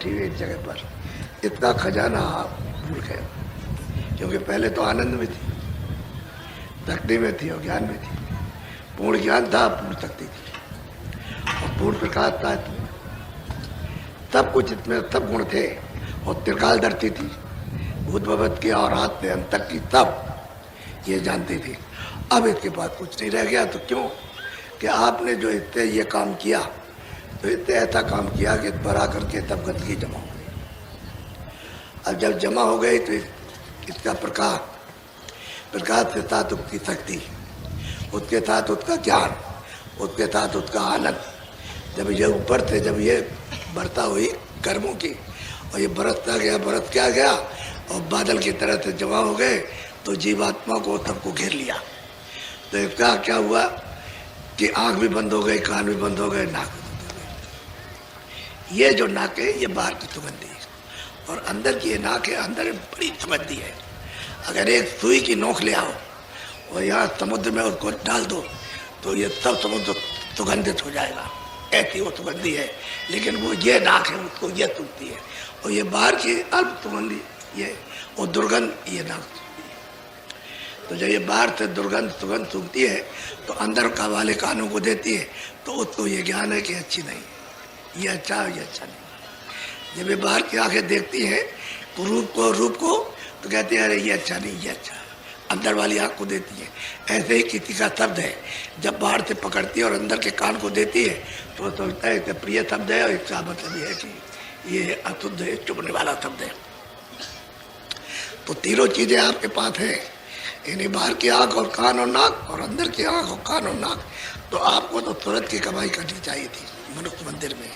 बैठी हुई एक जगह पर, इतना खजाना आप भूल गए, क्योंकि पहले तो आनंद में थी, भक्ति में थी और ज्ञान में थी। पूर्ण ज्ञान था, पूर्ण शक्ति थी और पूर्ण प्रकाश था। सब कुछ इसमें, सब गुण थे और त्रिकाल दर्शी थी, भूत भगवत की और आत्म अंत की, सब ये जानती थी। अब इसके पास कुछ नहीं रह गया। तो क्यों कि आपने जो इतने ये काम किया, तो इतने ऐसा काम किया कि पर आकर के तब गंदगी जमा हो गई। अब जब जमा हो गई तो इसका प्रकाश, प्रकाश के साथ उसकी शक्ति, उसके साथ उसका ज्ञान, उसके साथ उसका आनंद, जब ये ऊपर से जब ये बरसा हुई कर्मों की और ये बरसता गया, बरस क्या गया और बादल की तरह से जमा हो गए, तो जीवात्मा को सबको घेर लिया। तो इसका क्या हुआ कि आंख भी बंद हो गई, कान भी बंद हो गए, नाक भी बंद हो गई। ये जो नाक है ये बाहर की सुगंधी है और अंदर की ये नाक है, अंदर बड़ी सुगंधी है। अगर एक सुई की नोक ले आओ और यहाँ समुद्र में उसको डाल दो तो ये सब समुद्र सुगंधित हो जाएगा, ऐसी वो सुगंधी है। लेकिन वो ये नाक है, उसको ये सूंघती है और ये बाहर की अल्प सुगंधी ये और दुर्गंध ये नाक सूंघती है। तो जब ये बाहर से दुर्गंध सुगंध सूंघती है तो अंदर का वाले कानों को देती है, तो उसको ये ज्ञान है कि अच्छी नहीं, ये अच्छा है, ये अच्छा नहीं। जब ये बाहर की आंखें देखती हैं तो रूप को तो कहते हैं अरे ये अच्छा नहीं, ये अच्छा है, अंदर वाली आंख को देती है। ऐसे ही किसी का शब्द है, जब बाहर से पकड़ती है और अंदर के कान को देती है तो सोचता है कि प्रिय शब्द है और इसका मतलब ये है कि ये अशुद्ध है, चुभने वाला शब्द है। तो तीनों चीजें आपके पास है, यानी बाहर की आंख और कान और नाक और अंदर की आंख और कान और नाक। तो आपको तो तुरंत की कमाई करनी चाहिए थी मनुष्य मंदिर में,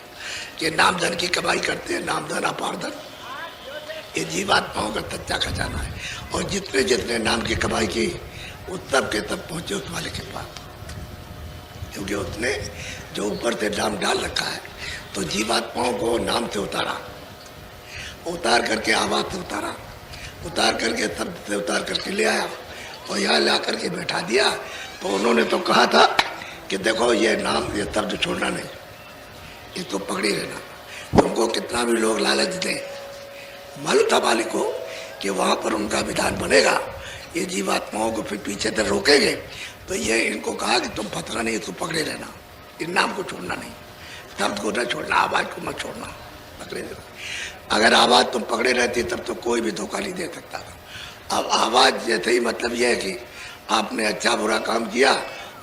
कि नाम धन की कमाई करते हैं, नाम धन अपार धन, ये जीवात्माओं का सच्चा खजाना है। और जितने जितने नाम की कमाई की वो तब के तब पहुंचे उस वाले के पास, क्योंकि उसने जो ऊपर से नाम डाल रखा है तो जीवात्माओं को नाम से उतारा, उतार करके आवाज से उतारा, उतार करके शब्द से उतार करके ले आया और यहाँ ला करके बैठा दिया। तो उन्होंने तो कहा था कि देखो ये नाम, ये शब्द छोड़ना नहीं, इसको पकड़ी रहना। तुमको कितना भी लोग लालच दें, मालूम था मालिक को कि वहाँ पर उनका विधान बनेगा, ये जीवात्माओं को फिर पीछे से रोकेंगे। तो ये इनको कहा कि तुम फतरा नहीं, इसको पकड़े रहना, इस नाम को छोड़ना नहीं, शब्द को न छोड़ना, आवाज़ को मत छोड़ना, पकड़े रहना। अगर आवाज़ तुम पकड़े रहती तब तो कोई भी धोखा नहीं दे सकता था। अब आवाज़ जैसे ही मतलब यह है कि आपने अच्छा बुरा काम किया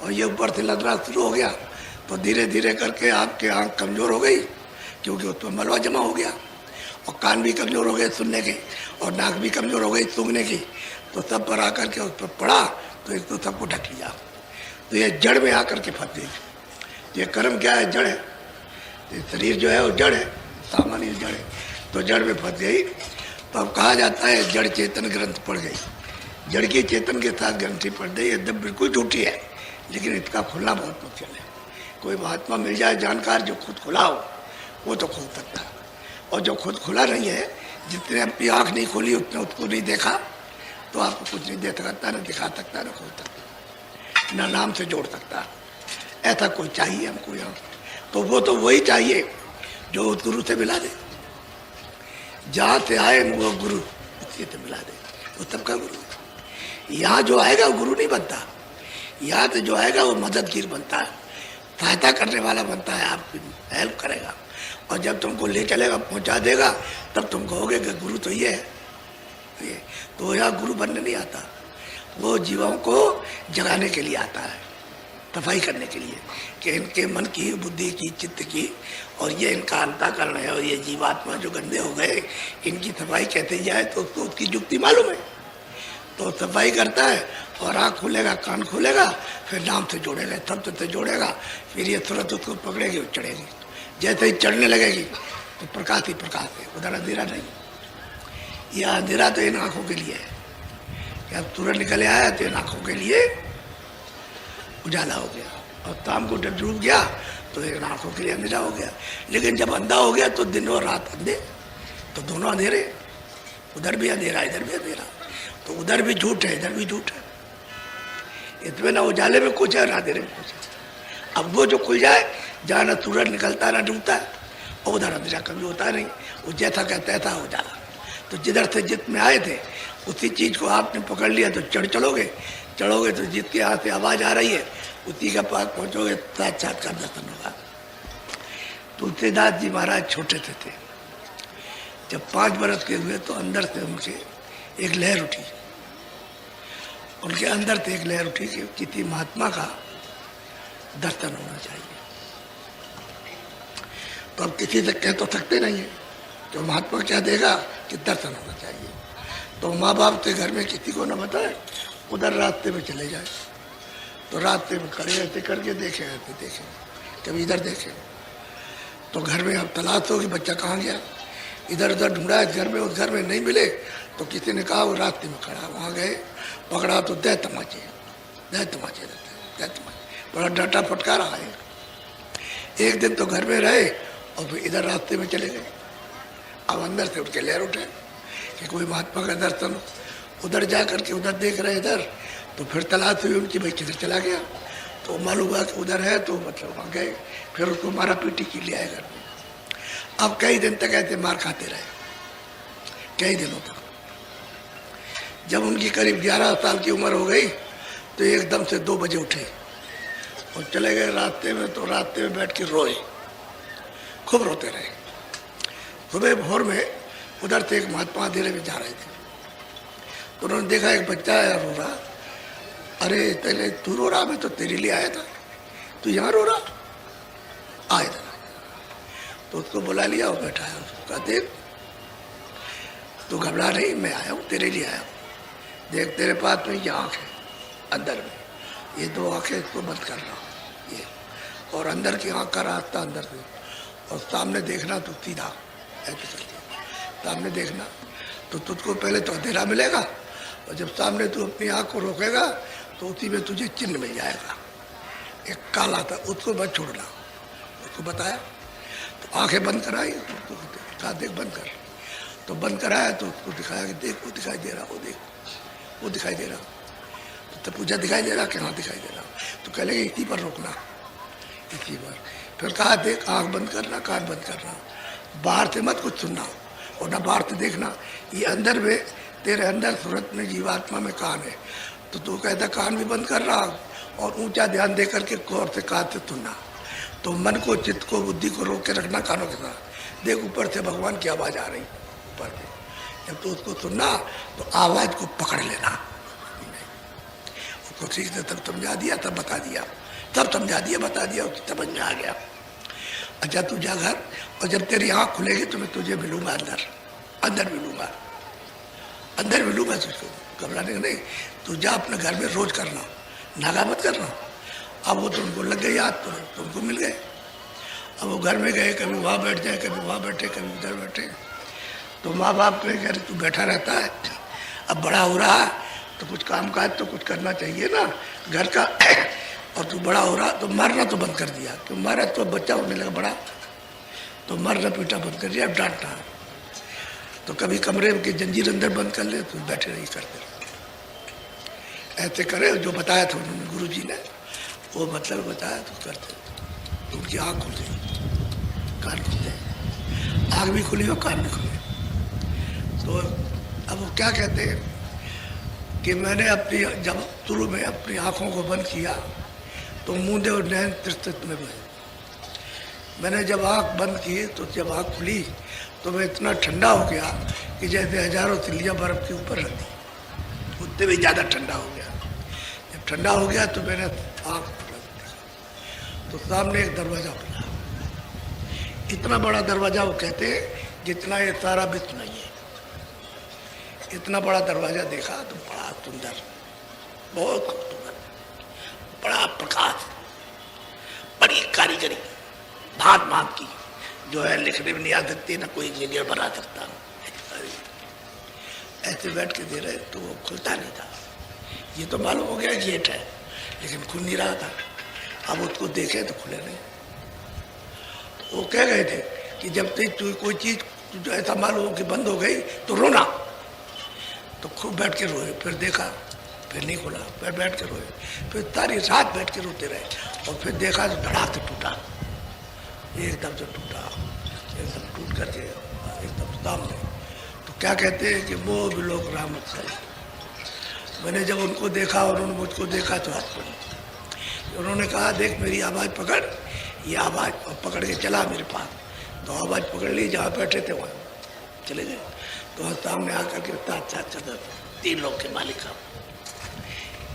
और ये ऊपर से लगना शुरू हो गया, तो धीरे धीरे करके आपकी आँख कमज़ोर हो गई, क्योंकि उसमें मलबा जमा हो गया, और कान भी कमज़ोर हो गए सुनने के, और नाक भी कमज़ोर हो गई सूंघने की। तो सब पर आकर के उस पर पड़ा तो इसको सबको ढक लिया। तो ये जड़ में आकर के फंस गई। ये कर्म क्या है? जड़ है। ये शरीर जो है वो जड़ है, सामान्य जड़ है, तो जड़ में फंस गई। तो अब कहा जाता है जड़ चेतन ग्रंथ पड़ गई, जड़ की चेतन के साथ ग्रंथि पड़ गई। एकदम बिल्कुल झूठी है, लेकिन इसका खुलना बहुत मुश्किल है। कोई महात्मा मिल जाए जानकार जो खुद खुला हो, वो तो खोल सकता है, और जो खुद खुला नहीं है, जितने अपनी आँख नहीं खोली उतने उसको नहीं देखा, तो आपको कुछ नहीं दे सकता, न दिखा सकता, न खोल सकता, न नाम से जोड़ सकता। ऐसा कोई चाहिए हमको यहाँ। तो वो तो वही चाहिए जो उस गुरु से मिला दे, जहाँ से आए वो गुरु उसी से मिला दे, वो सबका गुरु है। यहाँ जो आएगा वो गुरु नहीं बनता, यहाँ से जो आएगा वो मददगीर बनता है, सहायता करने वाला बनता है, आपकी हेल्प करेगा। और जब तुमको ले चलेगा, पहुंचा देगा, तब तुम कहोगे कि गुरु तो ये है। ये तो यहाँ गुरु बनने नहीं आता, वो जीवों को जगाने के लिए आता है, सफाई करने के लिए, कि इनके मन की, बुद्धि की, चित्त की, और ये इनका अंतःकरण है, और ये जीवात्मा जो गंदे हो गए, इनकी सफाई कैसे जाए, तो उसको उसकी युक्ति मालूम है। तो सफाई करता है और आँख खुलेगा, कान खुलेगा, फिर नाम से जोड़ेगा, शब्द से जोड़ेगा, फिर ये तुरंत उसको पकड़ेगी और चढ़ेगी। जैसे ही चढ़ने लगेगी तो प्रकाश ही प्रकाश है, उधर अंधेरा नहीं। यह अंधेरा तो इन आँखों के लिए है, कि अब सूरज निकल आया तो इन आँखों के लिए उजाला हो गया, और शाम को जब डूब गया तो इन आँखों के लिए अंधेरा हो गया। लेकिन जब अंधा हो गया तो दिन और रात अंधे, तो दोनों अंधेरे, उधर भी अंधेरा इधर भी अंधेरा, तो उधर भी झूठ है इधर भी झूठ है। इसमें ना उजाले में कुछ है ना अंधेरे में कुछ है। अब वो जो खुल जाए, जहाँ ना सूरज निकलता ना डूबता है, और उधर अंधेरा कभी होता नहीं, वो जैसा का तैसा हो जाता। तो जिधर से जित में आए थे उसी चीज को आपने पकड़ लिया तो चढ़ोगे तो जिसके यहाँ से आवाज आ रही है उसी के पास पहुंचोगे, साक्षात्कार दर्शन होगा। तुलसीदास जी महाराज छोटे थे, जब 5 बरस के हुए तो अंदर से उनके एक लहर उठी, उनके अंदर से एक लहर उठी कि किसी महात्मा का दर्शन होना चाहिए। तो अब किसी से कह तो सकते नहीं है, तो महात्मा क्या देगा कि दर्शन होना चाहिए। तो माँ बाप के घर में किसी को न बताए, उधर रास्ते में चले जाए, तो रास्ते में खड़े ऐसे करके देखे, कभी इधर देखे, तो घर में अब तलाश हो कि बच्चा कहाँ गया, इधर उधर ढूंढा इस घर में उस घर में नहीं मिले, तो किसी ने कहा वो रास्ते में खड़ा, वहाँ गए, पकड़ा तो दे तमाचे रहते, बड़ा डांटा फटकारा है। एक दिन तो घर में रहे और फिर इधर रास्ते में चले गए। अब अंदर से उठ के लहर उठे कि कोई महात्मा का दर्शन, उधर जा करके उधर देख रहे इधर, तो फिर तलाश हुई उनकी, भाई किधर चला गया, तो मालूम हुआ कि उधर है, तो मतलब वहाँ गए, फिर उसको मारा पीटी की लिया घर में। अब कई दिन तक ऐसे मार खाते रहे, कई दिनों तक। जब उनकी करीब 11 साल की उम्र हो गई तो एकदम से 2 बजे उठे और चले गए रास्ते में, तो रास्ते में बैठ के रोए, खूब रोते रहे। सुबह भोर में उधर से एक महात्मा अंधेरे में जा रहे थे, तो उन्होंने देखा एक बच्चा है रो रहा। अरे पहले तू रो रहा, मैं तो तेरे लिए आया था, तू यहाँ रो रहा, आए था। तो उसको बुला लिया और बैठाया, उसको कहा देख तू घबरा नहीं, मैं आया हूँ तेरे लिए आया हूँ, देख तेरे पास में ये आँख है, अंदर में ये 2 आँखें, इसको बंद करना ये, और अंदर की आँख का रास्ता अंदर से, और सामने देखना तो सीधा ऐसे करके सामने देखना, तो तुझको पहले तो अंधेरा मिलेगा, और जब सामने तू अपनी आँख को रोकेगा तो उसी में तुझे चिन्ह मिल जाएगा, एक काला था, उसको मत छोड़ना। उसको बताया, तो आंखें बंद कराई, तो कहा देख बंद कर, तो बंद कराया, तो उसको दिखाया कि देख वो दिखाई दे रहा, वो देख वो दिखाई दे रहा। तो पूछा दिखाई दे रहा कि हाँ दिखाई दे रहा, तो कह लगे इसी पर रोकना, इसी पर। फिर कहा देख आँख बंद करना, कान बंद करना, बाहर से मत कुछ सुनना और ना बाहर से देखना, ये अंदर में तेरे अंदर सूरत में जीवात्मा में कान है, तो तू कहता कान भी बंद कर रहा और ऊंचा ध्यान दे करके गौर से कान से सुनना। तो मन को, चित्त को, बुद्धि को रोक के रखना कानों के साथ। देख ऊपर से भगवान की आवाज आ रही ऊपर से, जब तू उसको सुनना तो आवाज को पकड़ लेना। उसको ठीक से तब समझा दिया, तब बता दिया, तब समझा दिया, बता दिया, उसकी समझ में आ गया। अच्छा तू जा घर, और जब तेरी आँख खुलेगी तो मैं तुझे मिलूंगा अंदर मिलूंगा, अंदर मिलूंगा तुझको, घबराने का नहीं। तू जा अपने घर में रोज करना, नागा मत करना। अब वो तुमको लग गई याद, तो तुमको मिल गए। अब वो घर में गए, कभी वहाँ बैठ जाए, कभी वहाँ बैठे, कभी उधर बैठे। तो माँ बाप कहे कि अरे तू बैठा रहता है, अब बड़ा हो रहा है तो कुछ काम काज तो कुछ करना चाहिए ना घर का, और तू बड़ा हो रहा, तो मारना तो बंद कर दिया, तो मारा तो बच्चा होने लगा बड़ा, तो मारना पीटा बंद कर दिया, अब डांटना। तो कभी कमरे के जंजीर अंदर बंद कर ले, तो बैठे नहीं करते, ऐसे करे जो बताया था उन्होंने, गुरु जी ने वो मतलब बताया तो करते। तो उनकी आँख खुल गई, कान खुलते, आँख भी खुली और कान भी खुले। तो अब वो क्या कहते हैं कि मैंने अपनी, जब शुरू में अपनी आँखों को बंद किया तो मूंदे और नैन त्रिस्तित में बहे। मैंने जब आँख बंद की तो जब आँख खुली तो मैं इतना ठंडा हो गया कि जैसे हजारों तिल्लियाँ बर्फ के ऊपर रखती, उससे भी ज़्यादा ठंडा हो गया। जब ठंडा हो गया तो मैंने आँख तो सामने एक दरवाज़ा खुला, इतना बड़ा दरवाज़ा, वो कहते हैं जितना ये सारा विश्व नहीं है, इतना बड़ा दरवाज़ा देखा तो बड़ा सुंदर, बहुत खूबसूरत, बड़ा प्रकाश, बड़ी कारीगरी, भांत भांत की, जो है लिखने में नहीं आ सकती, ना कोई इंजीनियर बना सकता। ऐसे बैठ के दे रहे तो वो खुलता नहीं था। ये तो मालूम हो गया गेट है, लेकिन खुल नहीं रहा था। अब उसको देखे तो खुले नहीं। तो वो कह गए थे कि जब तक तू कोई चीज जो ऐसा मालूम हो कि बंद हो गई तो रोना। तो खूब बैठ के रोए, फिर देखा, फिर नहीं खुला, फिर बैठ के रोए, फिर सारी रात बैठ के रोते रहे, और फिर देखा तो धड़ाक से टूटा, एकदम से टूटा, करके एकदम सामने। तो क्या कहते हैं कि वो भी लोग रहमत से। मैंने जब उनको देखा और उन्होंने मुझको देखा तो हाथ पड़ी। उन्होंने कहा देख मेरी आवाज़ पकड़, ये आवाज़ पकड़ के चला मेरे पास। तो आवाज़ पकड़ ली, जहाँ बैठे थे वहाँ चले गए। तो वहाँ सामने आकर के अच्छा अच्छा 3 लोग के मालिक आप,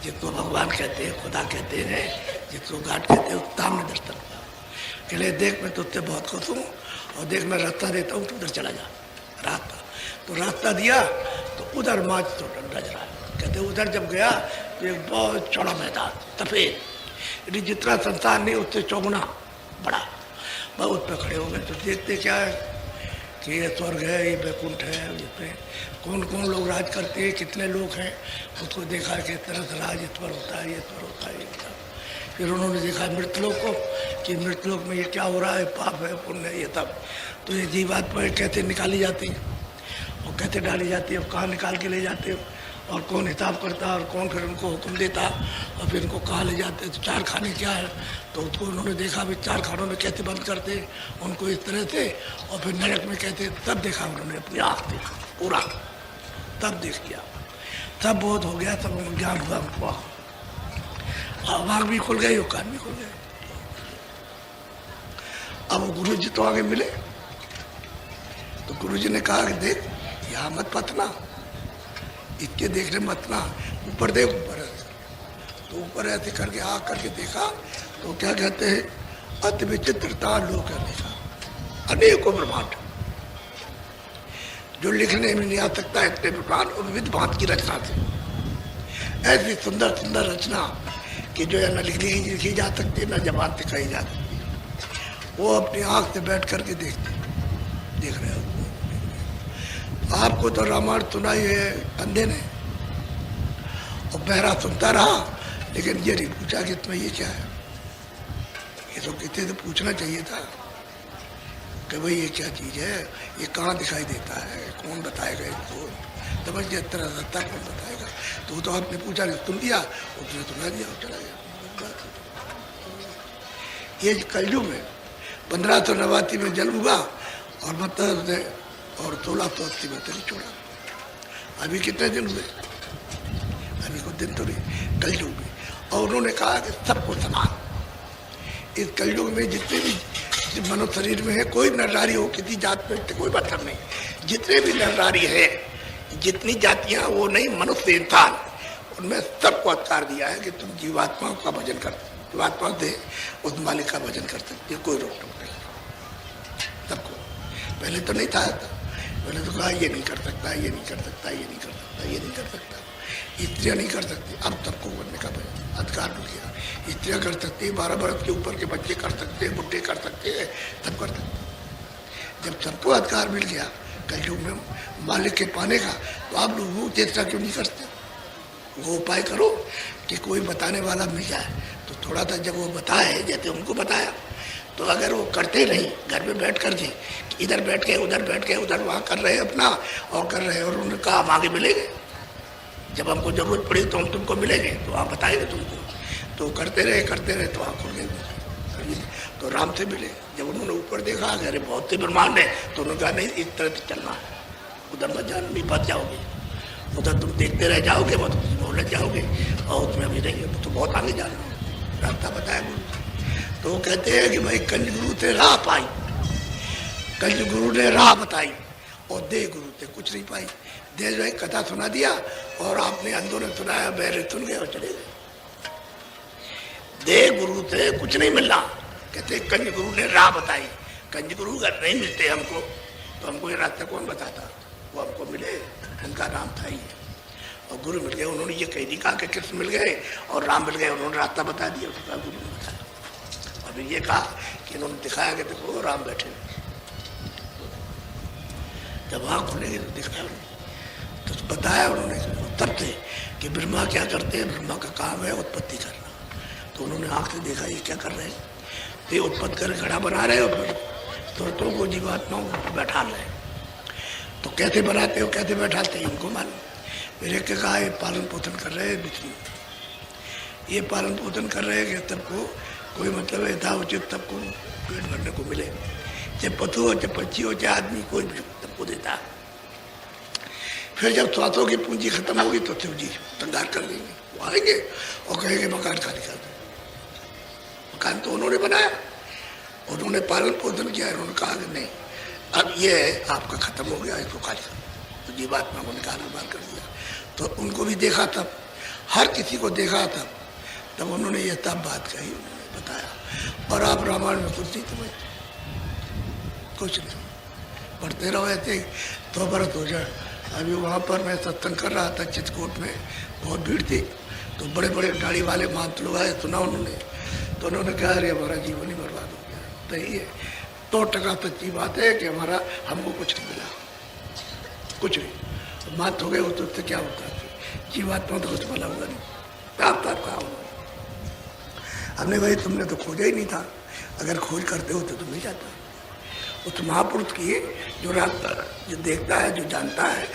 जिसको भगवान कहते हैं, खुदा कहते हैं, जिसको गाड कहते हैं, सामने दर्शन किया। कहले देख मैं तुझसे बहुत खुश हूँ और देख मैं रास्ता देता हूँ, तू उधर चला जा रास्ता। तो रास्ता दिया तो उधर माच तो नजर आया। कहते उधर जब गया तो एक बहुत चौड़ा मैदान सफ़ेद, यानी जितना संसार नहीं उससे चौगुना बड़ा। वह उस पर खड़े हो गए। तो देखते क्या है कि ये स्वर्ग है, ये बैकुंठ है, इसमें कौन कौन लोग राज करते हैं, कितने लोग हैं। उसको देखा कि इस तरह से राज इस पर होता है, ये पर होता है, ये होता है। फिर उन्होंने देखा मृतलोक को कि मृतलोक में ये क्या हो रहा है, पाप है पुण्य है, ये तब। तो ये जीवात्मा कैसे निकाली जाती है और कैसे डाली जाती है, कहाँ निकाल के ले जाते हो, और कौन हिसाब करता है, और कौन फिर उनको हुक्म देता, और फिर उनको कहाँ ले जाते हैं। तो 4 खाने क्या है, तो उसको उन्होंने देखा भी 4 खानों में कैसे बंद करते उनको इस तरह से, और फिर नरक में कहते, तब देखा उन्होंने अपनी आँख से पूरा, तब देख किया, तब बहुत हो गया, तब ज्ञान हुआ उनको। आँख भी खुल गई और कान भी खुल गए। अब वो गुरु जी तो आगे मिले। तो गुरु जी ने कहा कि देख यहाँ मत पतना, इसके देखने मत ना, ऊपर देख ऊपर। तो ऊपर ऐसे करके आग करके देखा तो क्या कहते हैं, अति विचित्रता लोक है देखा, अनेकों ब्रह्मांड जो लिखने में नहीं आ सकता, इतने ब्रह्मांड और विविध भांत की रचना थी। ऐसी सुंदर सुंदर रचना कि जो है न लिखी जा सकती, न जबान से कही जा सकती। वो अपनी आँख से बैठ करके देखते, देख रहे हो। आपको तो रामायण सुनाई है अंधे ने, और बहरा सुनता रहा, लेकिन ये नहीं पूछा कि इसमें ये क्या है। ये तो किसी से पूछना चाहिए था कि भाई ये क्या चीज़ है, ये कहाँ दिखाई देता है, कौन बताएगा इसको, समझ गया तरह सत्ता कौन बताएगा। तो तो आपने पूछा कि सुन दिया, उसने सुना दिया और चला गया। ये कलयुग में 1589 में जन्म हुआ और मतलब और 1680 में तेरी छोड़ा। अभी कितने दिन हुए, अभी कुछ दिन तो नहीं, कलयुग में। और उन्होंने कहा कि सबको समान, इस कलयुग में जितने भी मनुष्य शरीर में है, कोई नर नारी हो, किसी जात में कोई मतलब नहीं, जितने भी नर नारी है, जितनी जातियां वो नहीं, मनुष्य इंसान, उनमें सबको अधिकार दिया है कि तुम जीवात्माओं का भजन कर, जीवात्मा दे उस मालिक का भजन कर सकते, कोई रोक टोक नहीं सबको। पहले तो नहीं था, पहले तो कहा ये नहीं कर सकता, ये नहीं कर सकता, ये नहीं कर सकता, ये नहीं कर सकता, स्त्रियाँ नहीं कर सकती। अब सबको करने का अधिकार मिल गया। स्त्रियाँ कर सकती है, 12 बरस के ऊपर के बच्चे कर सकते हैं, बुढ़े कर सकते हैं, सब कर सकते हैं। जब सबको अधिकार मिल गया कलयुग में मालिक के पाने का, तो आप लोग वो चेष्टा क्यों नहीं करते? वो उपाय करो कि कोई बताने वाला मिल जाए। तो थोड़ा सा जब वो बताए, जैसे उनको बताया, तो अगर वो करते नहीं, घर में बैठ कर के इधर बैठ के उधर बैठ के उधर वहाँ कर रहे अपना और कर रहे, और उन्होंने कहा हम आगे मिलेंगे, जब हमको जरूरत पड़ी तो हम तुमको मिलेंगे, तो आप बताएंगे तुमको। तो करते रहे तो आप खुल गए। तो राम से मिले, जब उन्होंने ऊपर देखा अरे बहुत से ब्रह्मांड है, तो उन्होंने कहा नहीं इस तरह से चलना है, उधर मत जाना, नहीं बच जाओगे, उधर तुम देखते रह जाओगे, बहुत बोल जाओगे, और उसमें अभी नहीं, तो बहुत आगे जाना। रास्ता बताया गुरु। तो वो कहते हैं कि भाई कंज गुरु से राह पाई, कंज गुरु ने राह बताई, और दे गुरु से कुछ नहीं पाई। दे जो है कथा सुना दिया, और आपने अंधों ने सुनाया, बहरे सुन गए और चले गए। दे गुरु से कुछ नहीं मिलना। कहते कंज गुरु ने राह बताई। कंज गुरु अगर नहीं मिलते हमको, तो हमको ये रास्ता कौन बताता? वो हमको मिले, उनका नाम था ही, और गुरु मिल गए। उन्होंने ये कह नहीं कहा कि कृष्ण मिल गए और राम मिल गए, उन्होंने रास्ता बता दिया, उसका गुरु ने बताया। अभी ये कहा कि उन्होंने दिखाया कि देखो राम बैठे, जब वहाँ खुलेंगे तो दिखाया, तो बताया उन्होंने तब से कि ब्रह्मा क्या करते हैं, ब्रह्मा का काम है उत्पत्ति करना। तो उन्होंने आँख से देखा ये क्या कर रहे हैं, तो ये उत्पत्ति कर घड़ा बना रहे और फिर स्रोतों को जीवात्माओं को बैठा रहे। तो कैसे बनाते हो, कैसे बैठाते हैं, उनको मालूम। फिर एक कहा ये पालन पोषण कर रहे हैं बिजली, ये पालन पोषण कर रहे हैं कि सबको कोई मतलब है था उचित सबको पेट भरने को मिले। चाहे पशु हो, चाहे पक्षी हो, चाहे आदमी, कोई भी सबको देता है। फिर जब श्वासों की पूंजी खत्म होगी तो शिव जी तंगार कर देंगे, वो आएंगे और कहेंगे मकान खाली कर दो। मकान तो उन्होंने बनाया, उन्होंने पालन पोषण किया, उन्होंने कहा कि नहीं अब ये आपका खत्म हो गया, इसको खाली कर दो। तो जीवात्मा को निकाल बाहर कर दिया। तो उनको भी देखा तब, हर किसी को देखा तब उन्होंने ये तब बात कही, उन्होंने बताया। और आप रामायण में कुछ नहीं समझते, कुछ नहीं पढ़ते रहो ऐसे ही तो बरस हो जाए। अभी वहाँ पर मैं सत्संग कर रहा था चित्रकूट में, बहुत भीड़ थी, तो बड़े बड़े गाड़ी वाले महंत लोग आए, सुना उन्होंने, तो उन्होंने कहा अरे हमारा जीवन ही बर्बाद हो गया। तो ये 100% सच्ची बात है कि हमको कुछ नहीं मिला, कुछ नहीं। मात हो गए हो तो उससे क्या होता है, जीवात्मा तो कुछ भला हुआ नहीं, आप कहा होगा। हमने भाई तुमने तो खोजा ही नहीं था, अगर खोज करते हो तो मिल जाता। उस महापुरुष की जो रास्ता, जो देखता है, जो जानता है,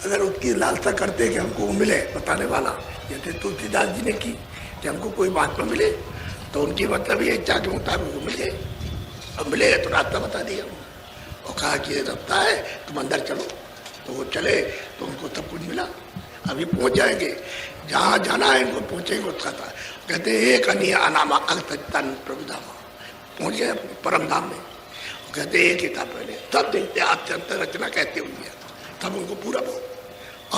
अगर उसकी लालसा करते कि हमको वो मिले बताने वाला, जैसे तुलसीदास जी ने की कि हमको कोई बात में मिले, तो उनकी मतलब ये इच्छा के मुताबिक वो मिल गए। अब मिले तो रास्ता बता दिया और कहा कि ये रास्ता है, तुम अंदर चलो। तो वो चले तो उनको सब कुछ मिला। अभी पहुंच जाएंगे जहाँ जाना है, इनको पहुंचेंगे उसका था। कहते हैं एक अनिया अनामा अगतन प्रभुधामा, पहुंच गए परम धाम में। कहते एक ही था पहले, तब देखते आप से अंतर रचना कहते हुए, तब उनको पूरा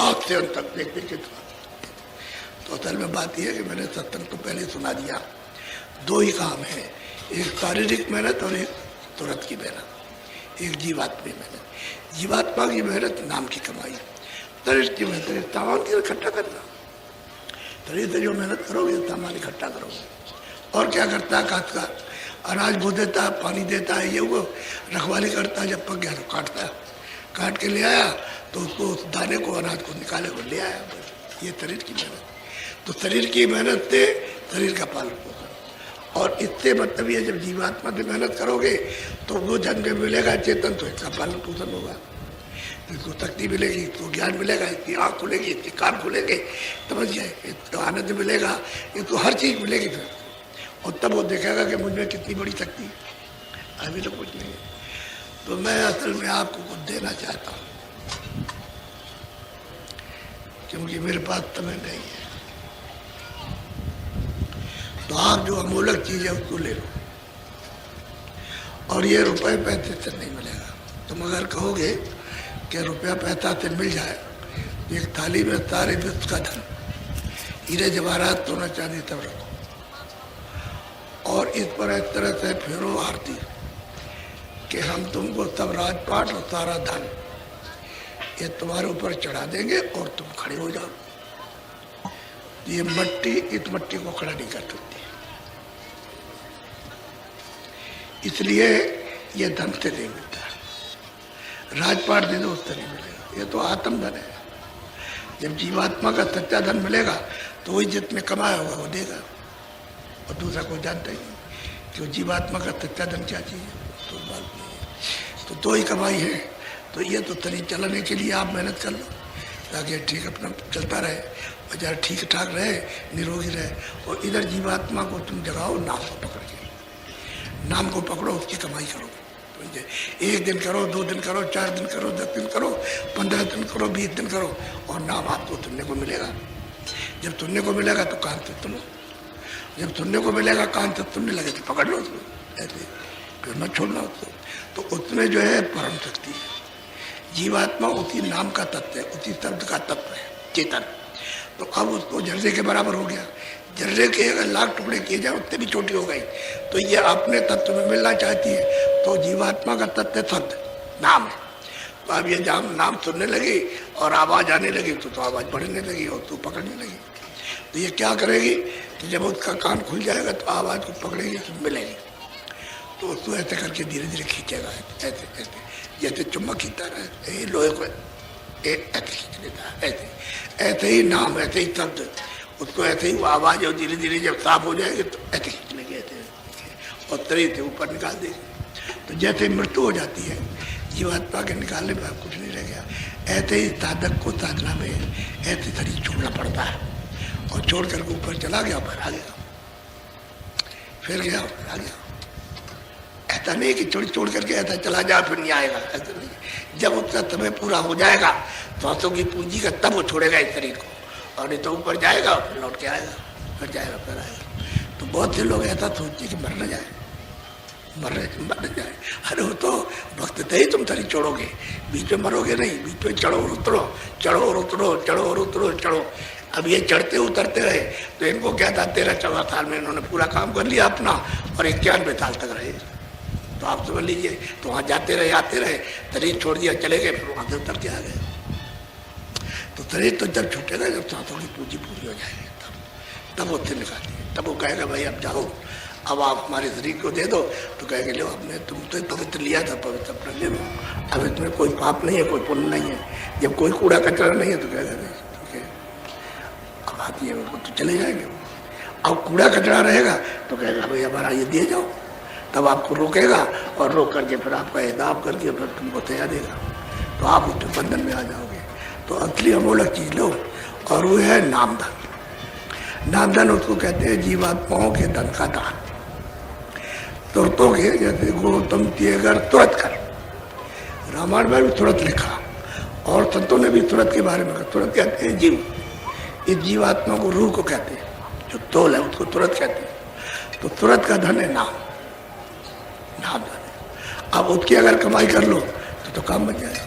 आप से अंत तक देखते के। तो असल में बात यह है कि मैंने सत्संग तो पहले सुना दिया। दो ही काम है, एक शारीरिक मेहनत और एक तुरंत की मेहनत, एक जीवात्मा मेहनत। जीवात्मा की मेहनत नाम की कमाई, शरीर की मेहनत सामान की इकट्ठा करना। शरीर से जो मेहनत करोगे सामान इकट्ठा करोगे। और क्या करता है काश्तकार, अनाज बो देता है, पानी देता है, ये वो रखवाली करता है, जब पक गया तो काटता है, काट के ले आया तो उसको उस दाने को, अनाज को निकाले को ले आया। ये शरीर की मेहनत। तो शरीर की मेहनत से शरीर का पालन पोषण, और इससे मतलब ये जब जीवात्मा से मेहनत करोगे तो वो जन में मिलेगा चेतन, तो इसका पालन पोषण होगा, इसको शक्ति मिलेगी, इसको ज्ञान मिलेगा, इसकी आँख खुलेगी, इसके कान खुलेंगे, समझ जाए, इसको आनंद मिलेगा, इसको हर चीज़ मिलेगी फिर। और तब वो देखेगा कि मुझ में कितनी बड़ी शक्ति है। अभी तो कुछ नहीं है। तो मैं असल में आपको कुछ देना चाहता हूँ, क्योंकि मेरे पास समय नहीं है। तो आप जो अमूल्य चीज़ है उसको ले लो, और ये रुपए पैसे से नहीं मिलेगा। तुम अगर कहोगे कि रुपया पैसा से मिल जाए, एक थाली में सारे विश्व का धन, हीरे जवाहरात, सोना चांदी सब रखो, और इस पर एक तरह से फेरो आरती कि हम तुमको सब राजपाट और सारा धन ये तुम्हारे ऊपर चढ़ा देंगे और तुम खड़े हो जाओ। ये मट्टी इस मट्टी को खड़ा नहीं कर सकती, इसलिए ये धन से नहीं मिलता। राजपाट दे दो उससे नहीं मिलेगा, ये तो आत्म धन है। जब जीवात्मा का सच्चा धन मिलेगा तो वही जितने कमाया होगा वो देगा, और दूसरा कोई जानता ही नहीं कि जीवात्मा का सच्चा धन क्या चीज़ है, तो बात नहीं है। तो दो ही कमाई है। तो ये तो शरीर चलाने के लिए आप मेहनत कर लो ताकि ठीक अपना चलता रहे, बाजार ठीक ठाक रहे, निरोगी रहे। और इधर जीवात्मा को तुम जगाओ नाम को पकड़ के, नाम को पकड़ो, उसकी कमाई करो। एक दिन करो, 2 दिन करो, 4 दिन करो, 10 दिन करो, 15 दिन करो, 20 दिन करो, और नाम आपको सुनने को मिलेगा। जब सुनने को मिलेगा तो कान से सुनो, जब सुनने को मिलेगा कान से सुनने लगे तो पकड़ लो उसको, ऐसे फिर मत छोड़ना उसको। तो उसमें जो है परम शक्ति है। जीवात्मा उसी नाम का तत्व है, उसी शब्द का तत्व है, चेतन। तो अब उसको जर्रे के बराबर हो गया। जर्रे के अगर लाख टुकड़े किए जाए उससे भी छोटी हो गई। तो ये अपने तत्व में मिलना चाहती है। तो जीवात्मा का तत्व शब्द नाम है। तो अब ये जब नाम सुनने लगी और आवाज़ आने लगी तो आवाज़ बढ़ने लगी और तू पकड़ने लगी। तो ये क्या करेगी कि जब उसका कान खुल जाएगा तो आवाज़ को पकड़ेगी तो मिलेगी। तो उसको ऐसे करके धीरे धीरे खींचेगा, ऐसे ऐसे जैसे चुम्बक खींचता रहे, लोहे को ऐसे खींच लेता है, ऐसे ऐसे ही नाम, ऐसे ही शब्द, उसको ऐसे ही वो आवाज़ और धीरे धीरे जब साफ हो जाएगी तो ऐसे खींच लेंगे, ऐसे और शरीर से ऊपर निकाल देंगे। तो जैसे मृत्यु हो जाती है जीवात्मा के निकालने पर कुछ नहीं रह गया, ऐसे ही साधक को साधना में ऐसे शरीर छोड़ना पड़ता है। और छोड़ करके ऊपर चला गया, ऊपर आ गया, फिर गया, ऊपर आ गया, ऐसा नहीं कि छोड़ करके ऐसा चला जा फिर नहीं आएगा, ऐसा नहीं। जब उसका समय पूरा हो जाएगा सांसों की पूंजी का, तब वो छोड़ेगा इस शरीर को, और नहीं तो ऊपर जाएगा फिर लौट के आएगा, फिर जाएगा फिर आएगा। तो बहुत से लोग ऐसा सोचते कि मर न जाए, मर न जाए। अरे वो तो वक्त थे ही तुम शरीर छोड़ोगे, बीच में मरोगे नहीं, बीच में चढ़ो और उतरो, चढ़ो और उतरो, चढ़ो और उतरो, चढ़ो। अब ये चढ़ते उतरते रहे तो इनको क्या था, 13-14 साल में इन्होंने पूरा काम कर लिया अपना, और 91 साल तक रहे। तो आप समझ लीजिए, तो वहाँ जाते रहे आते रहे, शरीर छोड़ दिया चले गए, फिर वहाँ से उतर के आ गए। तो शरीर तो जब छूटेगा जब सांसों की पूंजी पूरी हो जाएगी, तब वो फिर निकालिए, तब वो कहेगा भाई अब जाओ, अब आप हमारे शरीर को दे दो। तो कहेंगे लो आपने तुम तो पवित्र लिया था, पवित्र अपना ले लो, अब इसमें कोई पाप नहीं है, कोई पुण्य नहीं है। जब कोई कूड़ा कचरा नहीं है तो कहेगा ठीक है, अब आती है वो तो चले जाएंगे। अब कूड़ा कचरा रहेगा तो कहेगा भाई हमारा ये दे जाओ, तब आपको रोकेगा, और रोक करके फिर आपका हिसाब करके फिर तुमको तैयार देगा, तो आप उसके बंधन में आ जाओगे। तो असली अमूल्य चीज लो, और वो है नामधन। नामधन उसको कहते हैं जीवात्माओं के धन का दान। तुरतों के, जैसे गौतम अगर तुरंत कर, रामायण में भी तुरंत लिखा, और संतों ने भी तुरंत के बारे में कहा। तुरंत कहते हैं जीव, इस जीवात्मा को रूह को कहते हैं, जो तोल है उसको तुरंत कहते हैं। तो तुरंत का धन है नाम, नाम धन है। अब उसकी अगर कमाई कर लो तो काम बच जाएगा।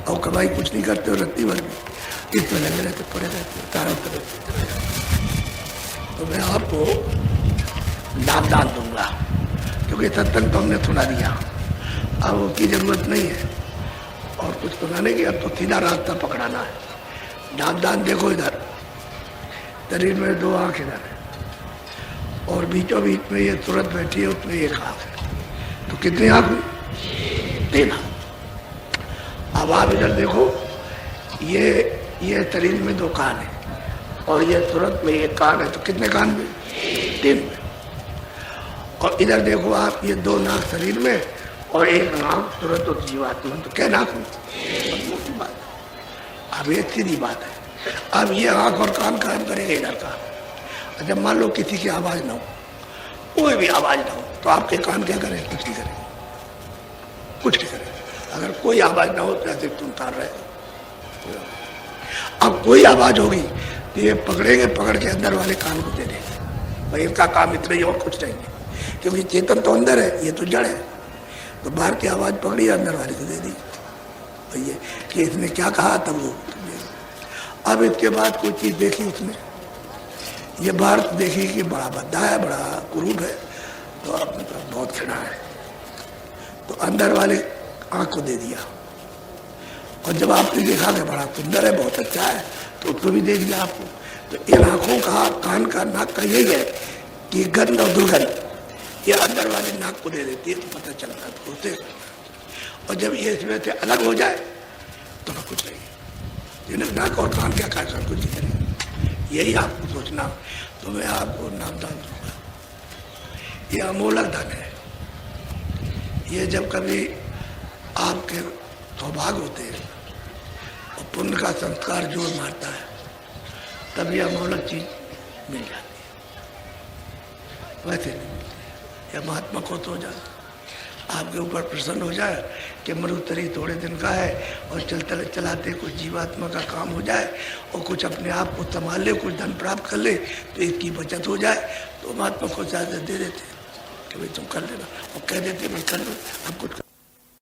और कमाई कुछ नहीं करते हो, रत्ती भर भी इसमें लगे रहते, पड़े रहते, तारा तो मैं आपको नाम दान दूंगा, क्योंकि सत्संग तो हमने सुना दिया, अब उसकी जरूरत नहीं है और कुछ सुनाने की। अब तो सीधा रास्ता पकड़ाना है। नाम दान देखो, इधर शरीर में 2 आंख इधर है, और बीचों बीच में ये तुरंत बैठी है, उसमें 1 आंख है। तो कितनी आंख हुई? 3 आंख। अब आप इधर देखो, ये शरीर में 2 कान है, और ये तुरंत में 1 कान है, तो कितने कान में? 3 में। और इधर देखो आप, ये 2 नाक शरीर में और 1 नाक तुरंत और जीवात्मा, तो क्या नाक हुई? बात। अब ये सीधी बात है। अब ये आंख और कान काम करेंगे इधर का। जब मान लो किसी की आवाज ना हो, कोई भी आवाज ना हो, तो आपके कान क्या करें? कुछ नहीं करें, कुछ नहीं करें। अगर कोई आवाज ना हो तो ऐसे तुम तार रहे। अब कोई आवाज होगी तो ये पकड़ेंगे, पकड़ के अंदर वाले कान को दे देंगे, भाई इनका काम इतना ही और कुछ नहीं, क्योंकि चेतन तो अंदर है, ये तो जड़ है। तो बाहर की आवाज पकड़ी, अंदर वाले को दे दी भैया कि इसने क्या कहा, तब वो। अब इसके बाद कोई चीज देखी उसने, ये बाहर देखी कि बड़ा भद्दा है, बड़ा कुरूप है, तो आपने कहा बहुत खड़ा है, तो अंदर वाले आंख को दे दिया। और जब आपने देखा कि बड़ा सुंदर है, बहुत अच्छा है, तो उसको भी दे दिया आपको। तो इन आंखों का, कान का, नाक का यही है कि गंध और दुर्गंध ये अंदर वाले नाक को दे देती है, तो पता चलता है, तो उसे। और जब ये इसमें से अलग हो जाए तो कुछ नहीं, नाक और कान क्या कर कुछ नहीं करेगा। यही आपको सोचना। तो मैं आपको नाम दान दूंगा, ये अमूल्य धन है। ये जब कभी आपके सौभाग्य होते हैं और पुण्य का संस्कार जोर मारता है, तब ये अमूल्य चीज मिल जाती है, वैसे नहीं मिलती। या महात्मा को तो हो जाए, आपके ऊपर प्रसन्न हो जाए कि मरुतरी थोड़े दिन का है, और चलते चलाते कुछ जीवात्मा का काम हो जाए, और कुछ अपने आप को संभाल ले, कुछ धन प्राप्त कर ले, तो इसकी बचत हो जाए, तो महात्मा को इजाजत दे देते कि भाई तुम कर लेना, और कह देते भाई कर लो, अब कुछ